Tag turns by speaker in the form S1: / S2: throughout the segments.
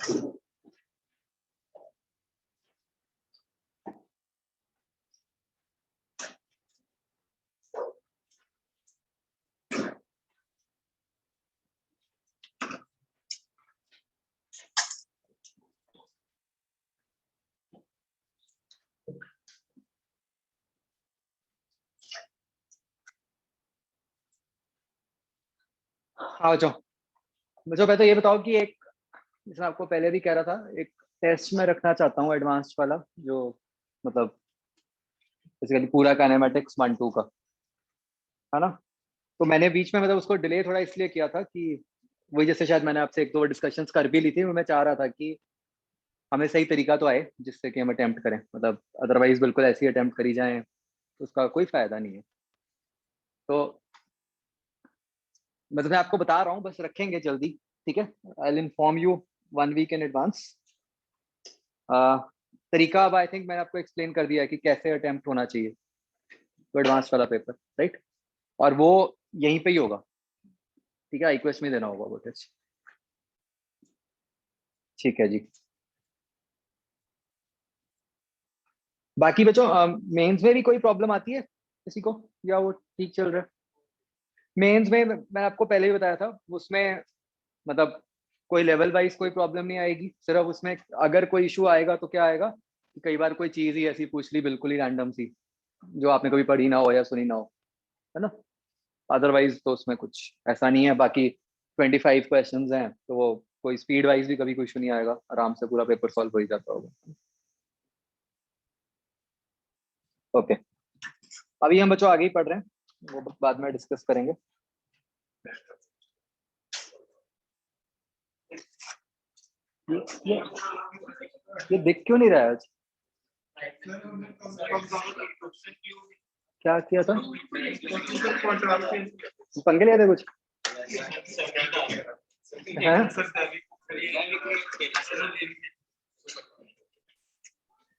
S1: हाँ बच्चों, बच्चों पहले तो ये बताओ कि एक, जैसे आपको पहले भी कह रहा था, एक टेस्ट में रखना चाहता हूँ एडवांस्ड वाला, जो मतलब बेसिकली पूरा काइनेमेटिक्स 1-2 का, है ना। तो मैंने बीच में मतलब उसको डिले थोड़ा इसलिए किया था कि वही, जैसे शायद मैंने आपसे एक दो डिस्कशंस कर भी ली थी, मैं चाह रहा था कि हमें सही तरीका तो आए जिससे कि हम अटेम्प्ट करें, मतलब अदरवाइज बिल्कुल ऐसी अटेम्प्ट करी जाए तो उसका कोई फायदा नहीं है। तो मतलब मैं आपको बता रहा हूँ, बस रखेंगे जल्दी, ठीक है। I will inform you 1 week in advance. तरीका अब आई थिंक मैंने आपको एक्सप्लेन कर दिया है कि कैसे अटेम्प्ट होना चाहिए तो एडवांस वाला पेपर, राइट। और वो यहीं पे ही होगा, ठीक है, iQuest में देना होगा वो टेस्ट। ठीक है जी। बाकी बच्चों, मेंस में भी कोई प्रॉब्लम आती है किसी को, या वो ठीक चल रहा है? मेंस में मैं आपको पहले ही बताया था, उसमें मतलब कोई लेवल वाइज कोई प्रॉब्लम नहीं आएगी, सिर्फ उसमें अगर कोई इशू आएगा तो क्या आएगा कि कई बार कोई चीज ही ऐसी पूछ ली बिल्कुल ही रैंडम सी, जो आपने कभी पढ़ी ना हो या सुनी ना हो, है ना। अदरवाइज तो उसमें कुछ ऐसा नहीं है। बाकी 25 क्वेश्चंस हैं, तो वो कोई स्पीड वाइज भी कभी कोई इशू नहीं आएगा, आराम से पूरा पेपर सॉल्व हो ही जाता होगा। ओके, अभी हम बच्चों आगे ही पढ़ रहे हैं, वो बाद में डिस्कस करेंगे। ये ये, ये दिख क्यों नहीं रहा है आज? क्या किया था? पंगे लिया था कुछ है?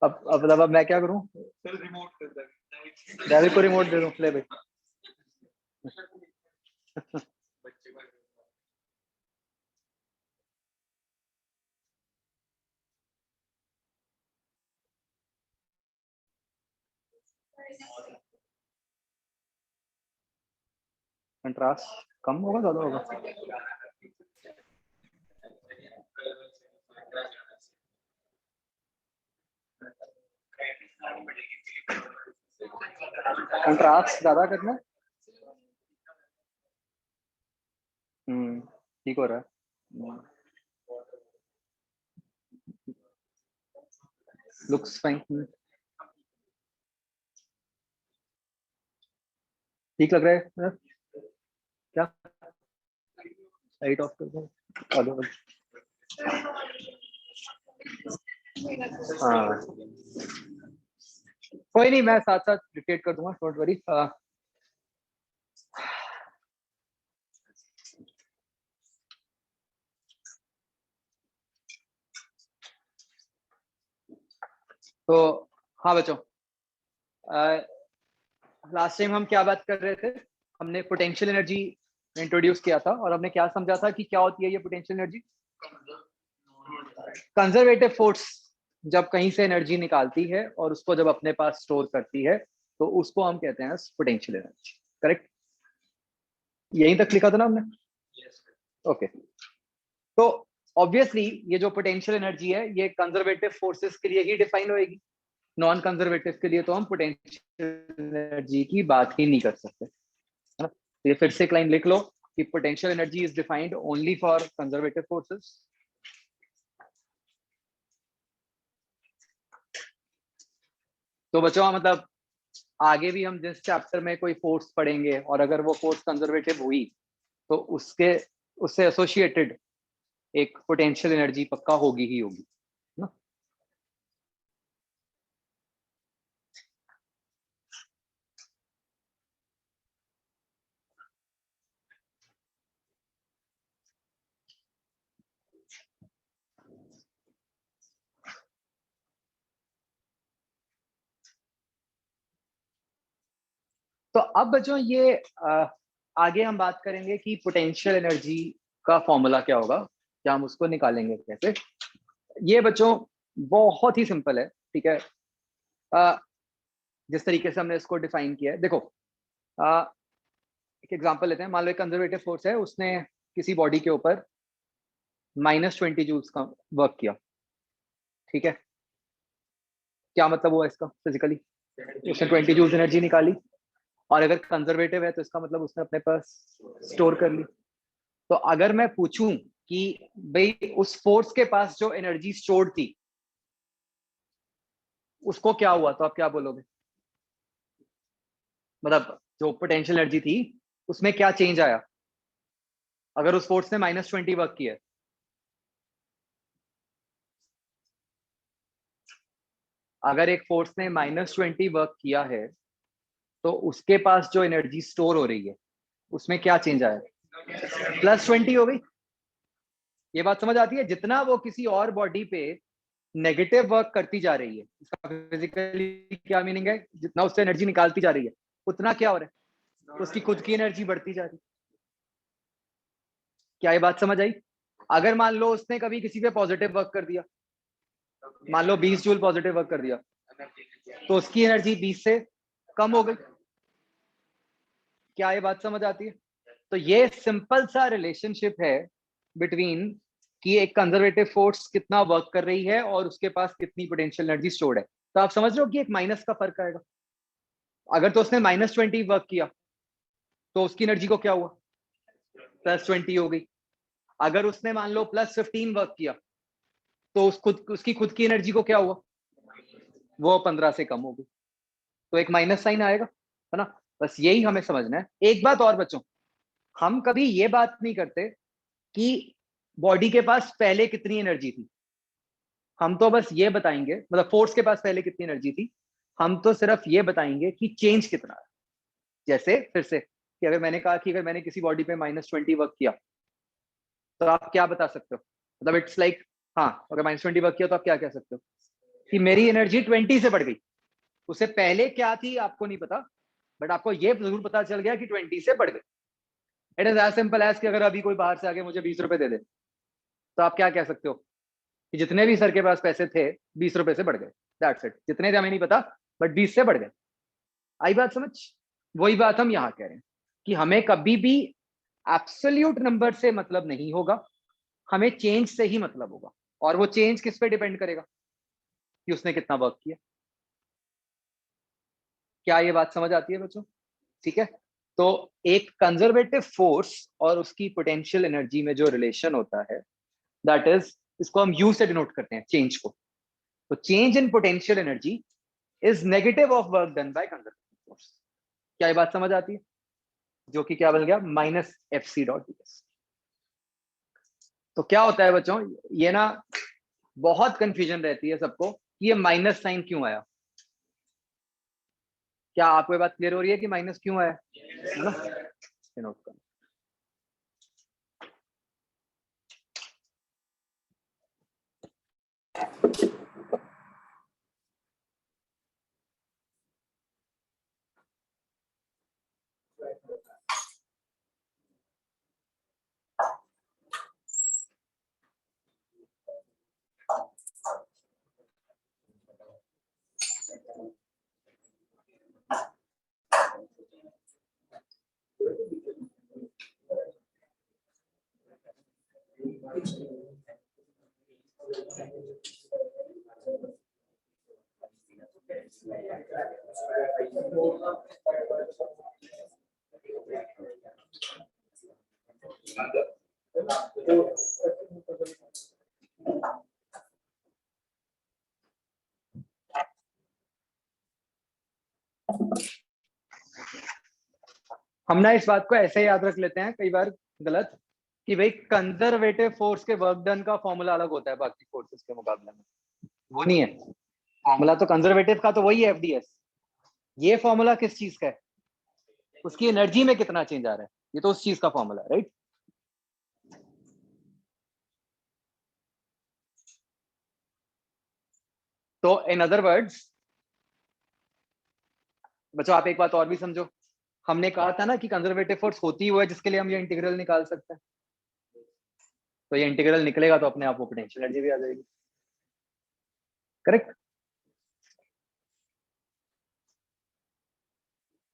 S1: अब मैं क्या करूं? डेविड को रिमोट दे दूं, ले भाई। कंट्रास्ट कम होगा ज्यादा होगा? कंट्रास्ट ज्यादा करना। ठीक हो रहा है। Looks fine. ठीक लग रहा है क्या? लाइट ऑफ कर दो। हेलो। हाँ, कोई नहीं, मैं साथ साथ डिक्टेट कर दूंगा, डोंट वरी। तो हाँ बच्चों, लास्ट टाइम हम क्या बात कर रहे थे? हमने पोटेंशियल एनर्जी इंट्रोड्यूस किया था, और हमने क्या समझा था कि क्या होती है ये पोटेंशियल एनर्जी? कंजर्वेटिव फोर्स जब कहीं से एनर्जी निकालती है और उसको जब अपने पास स्टोर करती है, तो उसको हम कहते हैं पोटेंशियल एनर्जी, करेक्ट। यहीं तक लिखा था ना हमने? ओके। तो ऑब्वियसली ये जो पोटेंशियल एनर्जी है, ये कंजर्वेटिव फोर्सेस के लिए ही डिफाइन होएगी। नॉन कंजर्वेटिव के लिए तो हम पोटेंशियल एनर्जी की बात ही नहीं कर सकते, है ना। तो ये फिर से एक लाइन लिख लो कि potential energy is defined only for conservative forces. तो बच्चों मतलब आगे भी हम जिस चैप्टर में कोई फोर्स पढ़ेंगे, और अगर वो फोर्स कंजर्वेटिव हुई, तो उसके उससे एसोसिएटेड एक पोटेंशियल एनर्जी पक्का होगी ही होगी ना। तो अब बच्चों ये आगे हम बात करेंगे कि पोटेंशियल एनर्जी का फॉर्मूला क्या होगा। क्या हम उसको निकालेंगे कैसे? ये बच्चों बहुत ही सिंपल है, ठीक है। जिस तरीके से हमने इसको डिफाइन किया है, देखो एक एग्जांपल लेते हैं। मान लो एक कंजर्वेटिव फोर्स है, उसने किसी बॉडी के ऊपर -20 जूल्स का वर्क किया, ठीक है। क्या मतलब हुआ इसका फिजिकली? उसने 20 जूल्स एनर्जी निकाली, और अगर कंजर्वेटिव है तो इसका मतलब उसने अपने पास स्टोर कर ली। तो अगर मैं पूछूं कि भाई उस फोर्स के पास जो एनर्जी स्टोर्ड थी उसको क्या हुआ, तो आप क्या बोलोगे? मतलब जो पोटेंशियल एनर्जी थी उसमें क्या चेंज आया अगर उस फोर्स ने -20 वर्क किया? अगर एक फोर्स ने -20 वर्क किया है तो उसके पास जो एनर्जी स्टोर हो रही है उसमें क्या चेंज आया? +20 हो गई। ये बात समझ आती है? जितना वो किसी और बॉडी पे नेगेटिव वर्क करती जा रही है, इसका फिजिकली क्या मीनिंग है? जितना उससे एनर्जी निकालती जा रही है उतना क्या हो रहा है? उसकी खुद की एनर्जी बढ़ती जा रही है। क्या ये बात समझ आई? अगर मान लो उसने कभी किसी पे पॉजिटिव वर्क कर दिया, मान लो 20 जूल पॉजिटिव वर्क कर दिया, तो उसकी एनर्जी 20 से कम हो गई। क्या ये बात समझ आती है? तो ये सिंपल सा रिलेशनशिप है बिटवीन कि एक कंजर्वेटिव फोर्स कितना वर्क कर रही है और उसके पास कितनी पोटेंशियल एनर्जी स्टोर्ड है। तो आप समझ रहे हो कि एक माइनस का फर्क आएगा। अगर तो उसने -20 वर्क किया तो उसकी एनर्जी को क्या हुआ? +20 हो गई। अगर उसने मान लो +15 वर्क किया तो उसकी खुद की एनर्जी को क्या हुआ? वो 15 से कम हो गई। तो एक माइनस साइन आएगा, है ना? बस यही हमें समझना है। एक बात और बच्चों, हम कभी ये बात नहीं करते कि बॉडी के पास पहले कितनी एनर्जी थी। हम तो बस ये बताएंगे, मतलब फोर्स के पास पहले कितनी एनर्जी थी, हम तो सिर्फ ये बताएंगे कि चेंज कितना है। जैसे फिर से कि अगर मैंने कहा कि अगर मैंने किसी बॉडी पे -20 वर्क किया तो आप क्या बता सकते हो? मतलब इट्स लाइक, हाँ, अगर -20 वर्क किया तो आप क्या कह सकते हो कि मेरी एनर्जी 20 से बढ़ गई। उससे पहले क्या थी आपको नहीं पता, बट आपको ये जरूर पता चल गया कि 20 से बढ़ गई। It is as simple as कि अगर अभी कोई बाहर से आके मुझे 20 रुपए दे दे तो आप क्या कह सकते हो कि जितने भी सर के पास पैसे थे 20 रुपए से बढ़ गए। That's it. जितने थे हमें नहीं पता, बट 20 से बढ़ गए। आई बात समझ? वही बात हम यहाँ कह रहे हैं कि हमें कभी भी एब्सोल्यूट नंबर से मतलब नहीं होगा, हमें चेंज से ही मतलब होगा। और वो चेंज किस पे डिपेंड करेगा? कि उसने कितना वर्क किया। क्या ये बात समझ आती है बच्चों? ठीक है। तो एक कंजर्वेटिव फोर्स और उसकी पोटेंशियल एनर्जी में जो रिलेशन होता है, दैट इज, इसको हम यू से डिनोट करते हैं, चेंज को। तो change in potential energy is negative of work done by conservative force. क्या ये बात समझ आती है? जो कि क्या बन गया? -FC.ds। तो क्या होता है बच्चों, ये ना बहुत कंफ्यूजन रहती है सबको कि ये माइनस साइन क्यों आया। क्या आपको ये बात क्लियर हो रही है कि माइनस क्यों आया? है ना? नोट कर। हम ना इस बात को ऐसे याद रख लेते हैं कई बार गलत, कि भाई कंजर्वेटिव फोर्स के वर्क डन का फॉर्मूला अलग होता है बाकी फोर्सेस के मुकाबले में। वो नहीं है। फॉर्मूला तो कंजर्वेटिव का तो वही है, FDS। ये फॉर्मूला किस चीज का है? उसकी एनर्जी में कितना चेंज आ रहा है, ये तो उस चीज का फॉर्मूला है, राइट? तो इन अदर वर्ड्स बच्चों, आप एक बात और भी समझो। हमने कहा था ना कि कंजर्वेटिव फोर्स होती हुआ है जिसके लिए हम ये इंटीग्रल निकाल सकते हैं। तो ये इंटीग्रल निकलेगा तो अपने आप वो पोटेंशियल एनर्जी भी आ जाएगी। करेक्ट।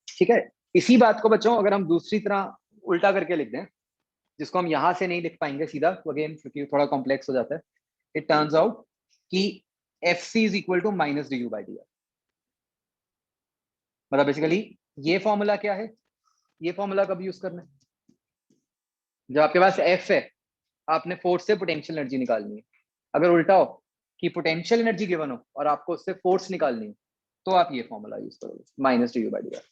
S1: ठीक है। इसी बात को बच्चों अगर हम दूसरी तरह उल्टा करके लिख दें, जिसको हम यहां से नहीं लिख पाएंगे सीधा अगेन क्योंकि थोड़ा कॉम्प्लेक्स हो जाता है, इट टर्न्स आउट कि F C is equal to minus D U by D R. मतलब बेसिकली ये फॉर्मूला क्या है, ये फॉर्मूला कब यूज करना है, जब आपके पास एफ है, आपने फोर्स से पोटेंशियल एनर्जी निकालनी है। अगर उल्टा हो कि पोटेंशियल एनर्जी गिवन हो और आपको उससे फोर्स निकालनी है, तो आप ये फॉर्मूला यूज करोगे, minus D U by D are.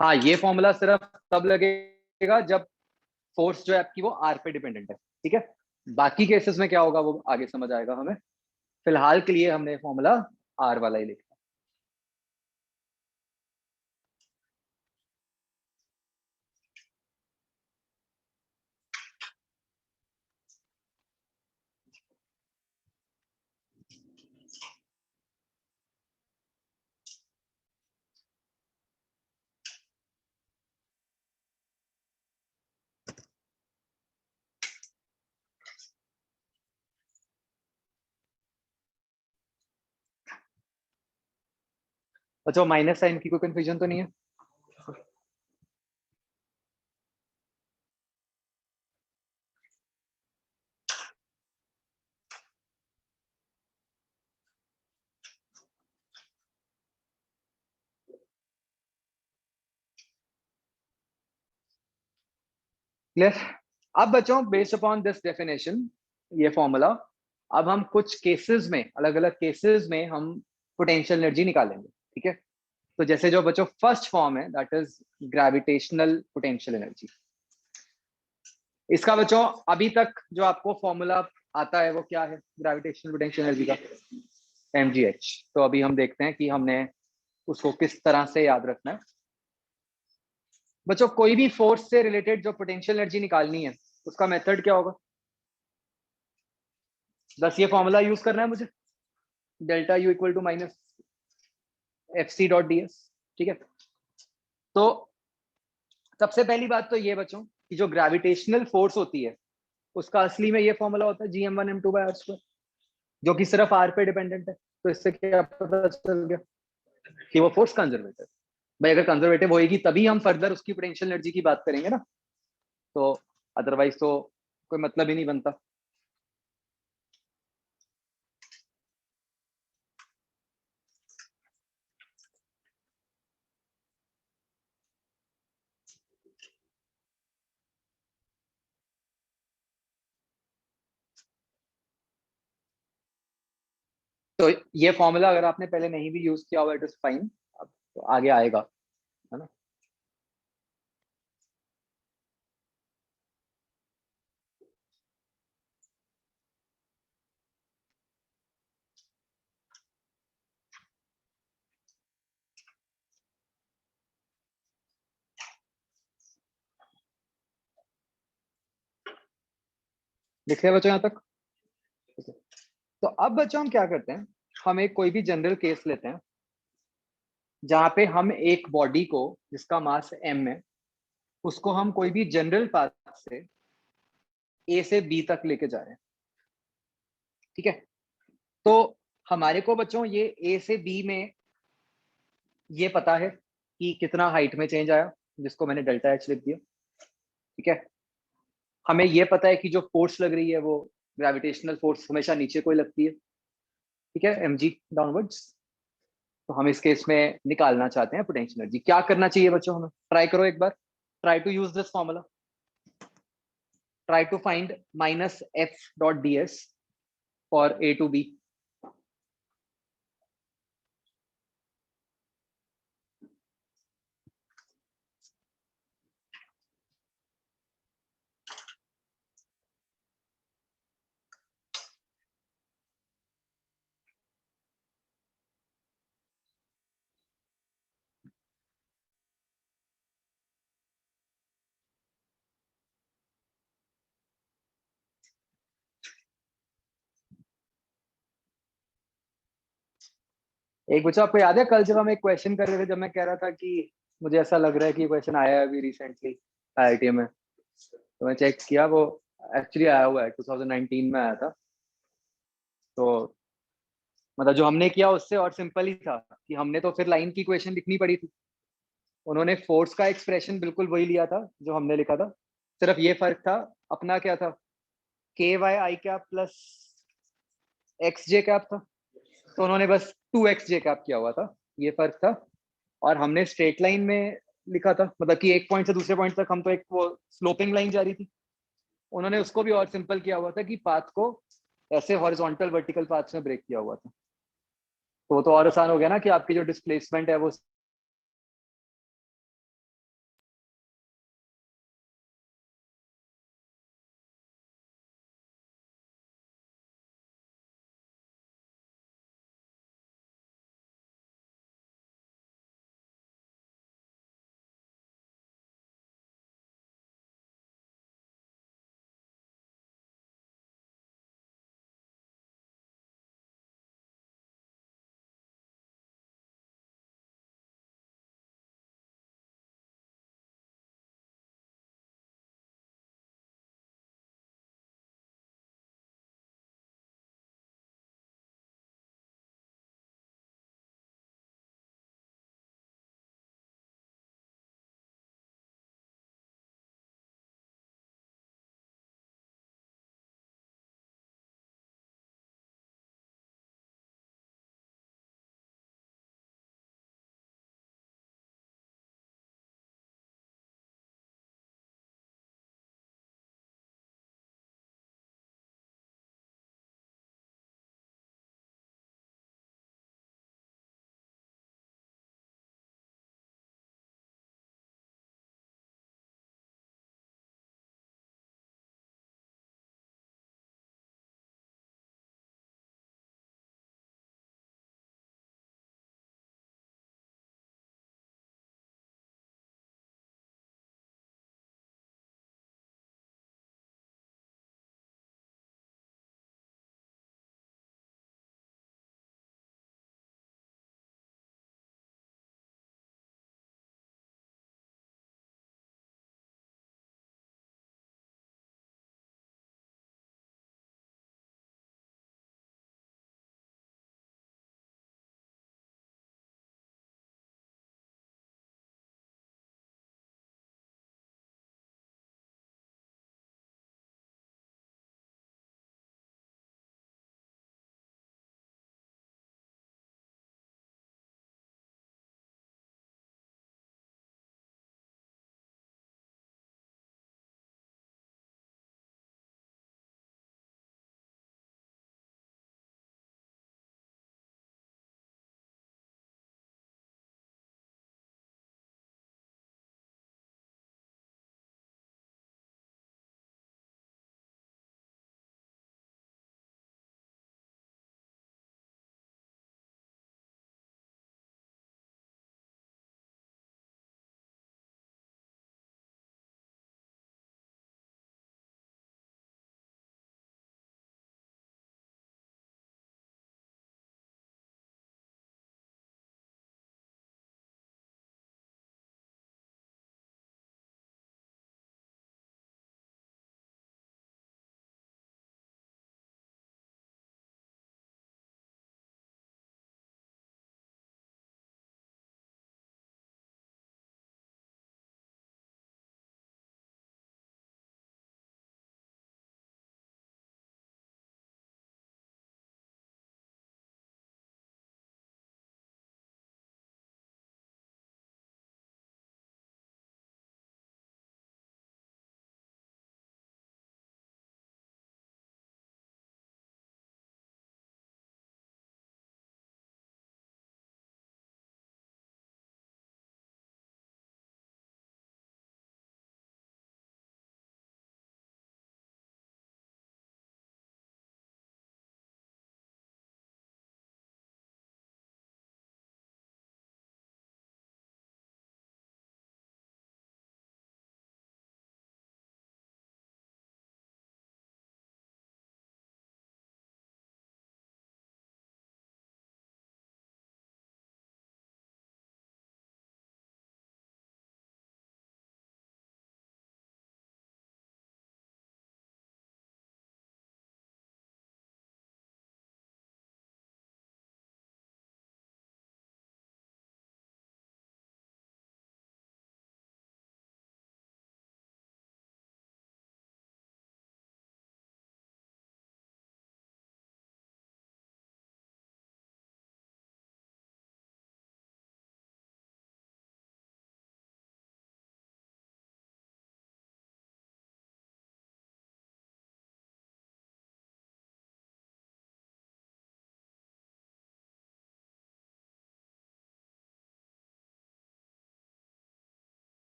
S1: हाँ, ये फॉर्मूला सिर्फ तब लगेगा जब फोर्स जो है आपकी वो आर पे डिपेंडेंट है। ठीक है, बाकी केसेस में क्या होगा वो आगे समझ आएगा हमें। फिलहाल के लिए हमने फॉर्मूला आर वाला ही लिखा। अच्छा, माइनस साइन की कोई कंफ्यूजन तो नहीं है? क्लियर। अब बच्चों बेस्ड अपॉन दिस डेफिनेशन, ये फॉर्मूला, अब हम कुछ केसेस में, अलग अलग केसेस में हम पोटेंशियल एनर्जी निकालेंगे। ठीक है, तो जैसे जो बच्चों फर्स्ट फॉर्म है that is gravitational potential energy. इसका बच्चों अभी तक जो आपको फॉर्मूला आता है वो क्या है ग्रेविटेशनल पोटेंशियल एनर्जी का? mgh। तो अभी हम देखते हैं कि हमने उसको किस तरह से याद रखना है। बच्चों कोई भी फोर्स से रिलेटेड जो पोटेंशियल एनर्जी निकालनी है उसका मेथड क्या होगा? बस ये फॉर्मूला यूज करना है मुझे, delta U equal to minus F C dot D S. ठीक है, तो सबसे पहली बात तो ये बच्चों कि जो ग्रेविटेशनल फोर्स होती है उसका असली में ये फॉर्मूला होता है gm1m2/r², जो कि सिर्फ आर पे डिपेंडेंट है। तो इससे क्या पता चल गया कि वो फोर्स कंजर्वेटिव। भाई अगर कंजर्वेटिव होएगी तभी हम फर्दर उसकी पोटेंशियल एनर्जी की बात करेंगे ना, तो अदरवाइज तो कोई मतलब ही नहीं बनता। तो ये फॉर्मूला अगर आपने पहले नहीं भी यूज किया हुआ इट इज फाइन, तो आगे आएगा, है ना। लिख रहे बच्चों यहाँ तक? तो अब बच्चों हम क्या करते हैं, हम एक कोई भी जनरल केस लेते हैं जहां पे हम एक बॉडी को जिसका मास m है उसको हम कोई भी जनरल पाथ से a से b तक लेके जा रहे हैं। ठीक है, तो हमारे को बच्चों ये a से b में ये पता है कि कितना हाइट में चेंज आया, जिसको मैंने डेल्टा एच लिख दिया। ठीक है, हमें ये पता है कि जो फोर्स लग रही है वो ग्रेविटेशनल फोर्स हमेशा नीचे को ही लगती है। ठीक है, mg डाउनवर्ड्स। तो हम इस केस में निकालना चाहते हैं पोटेंशियल एनर्जी। क्या करना चाहिए बच्चों हमें? ट्राई करो एक बार, try to use this formula, try to find minus F dot D S for A to B. एक बच्चा आपको याद है कल जब हम एक क्वेश्चन कर रहे थे, जब मैं कह रहा था कि मुझे ऐसा लग रहा है कि क्वेश्चन आया है अभी रिसेंटली, IIT में, तो मैं चेक किया, वो एक्चुअली आया हुआ है 2019 में आया था। तो मतलब जो हमने किया उससे और सिंपल ही था कि हमने तो फिर लाइन की इक्वेशन लिखनी पड़ी थी। उन्होंने फोर्स का एक्सप्रेशन बिल्कुल वही लिया था जो हमने लिखा था, सिर्फ ये फर्क था अपना क्या था, के वाई आई कैप प्लस एक्स जे कैप था, तो उन्होंने बस 2x जे कैप किया हुआ था, ये फर्क था। और हमने स्ट्रेट लाइन में लिखा था, मतलब कि एक पॉइंट से दूसरे पॉइंट तक हम तो एक वो स्लोपिंग लाइन जा रही थी, उन्होंने उसको भी और सिंपल किया हुआ था कि पाथ को ऐसे हॉरिजॉन्टल वर्टिकल पाथ में ब्रेक किया हुआ था। तो वो तो और आसान हो गया ना कि आपकी जो डिस्प्लेसमेंट है वो